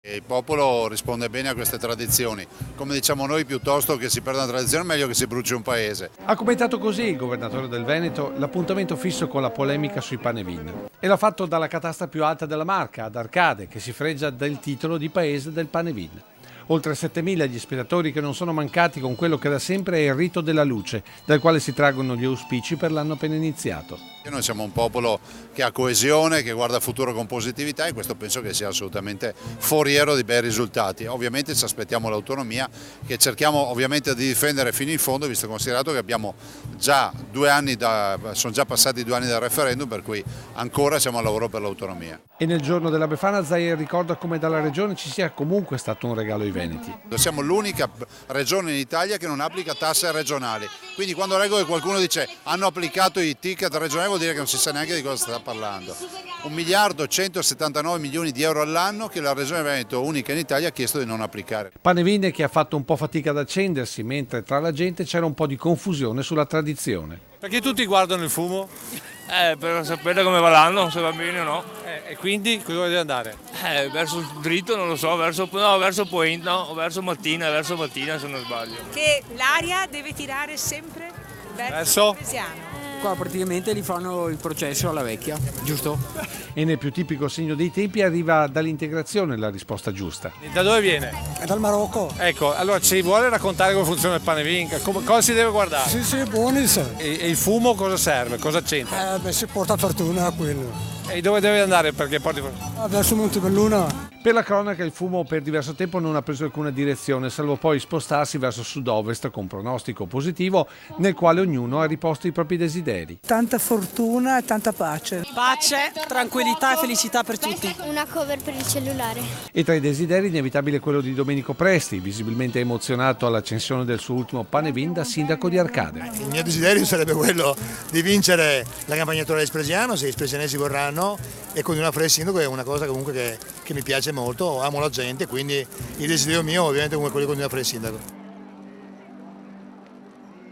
Il popolo risponde bene a queste tradizioni, come diciamo noi, piuttosto che si perda una tradizione è meglio che si bruci un paese. Ha commentato così il governatore del Veneto l'appuntamento fisso con la polemica sui Panevin. E l'ha fatto dalla catasta più alta della Marca, ad Arcade, che si fregia del titolo di paese del Panevin. Oltre 7.000 gli spettatori che non sono mancati con quello che da sempre è il rito della luce, dal quale si traggono gli auspici per l'anno appena iniziato. Noi siamo un popolo che ha coesione, che guarda al futuro con positività e questo penso che sia assolutamente foriero di bei risultati. Ovviamente ci aspettiamo l'autonomia che cerchiamo ovviamente di difendere fino in fondo, visto e considerato che abbiamo già sono già passati 2 anni dal referendum, per cui ancora siamo al lavoro per l'autonomia. E nel giorno della Befana Zaia ricorda come dalla regione ci sia comunque stato un regalo ai veneti. Siamo l'unica regione in Italia che non applica tasse regionali, quindi quando leggo che qualcuno dice hanno applicato i ticket regionali vuol dire che non si sa neanche di cosa sta parlando. 1.179 milioni di euro all'anno che la regione Veneto, unica in Italia, ha chiesto di non applicare. Panevin che ha fatto un po' fatica ad accendersi, mentre tra la gente c'era un po' di confusione sulla tradizione. Perché tutti guardano il fumo? Per sapere come va l'anno, se va bene o no. E quindi cosa deve andare? Verso il dritto, non lo so, verso Point, no, verso Mattina se non sbaglio. Che l'aria deve tirare sempre Verso? il Veneziano. Qua praticamente gli fanno il processo alla vecchia, giusto? E nel più tipico segno dei tempi arriva dall'integrazione la risposta giusta. Da dove viene? È dal Marocco. Ecco, allora ci vuole raccontare come funziona il Panevin? Cosa si deve guardare? Sì, buoni. E il fumo cosa serve? Cosa c'entra? Si porta fortuna quello. E dove deve andare perché porti fortuna? Verso Montebelluna. Per la cronaca il fumo per diverso tempo non ha preso alcuna direzione, salvo poi spostarsi verso sud-ovest con pronostico positivo, nel quale ognuno ha riposto i propri desideri. Tanta fortuna e tanta pace. Pace, tranquillità e felicità per tutti. Una cover per il cellulare. E tra i desideri inevitabile quello di Domenico Presti, visibilmente emozionato all'accensione del suo ultimo Panevin da sindaco di Arcade. Il mio desiderio sarebbe quello di vincere la campagna elettorale espresiana, se gli espresianesi vorranno, e continuare a fare il sindaco è una cosa comunque che mi piace molto, amo la gente, quindi il desiderio mio ovviamente come quello di continuare a fare il sindaco.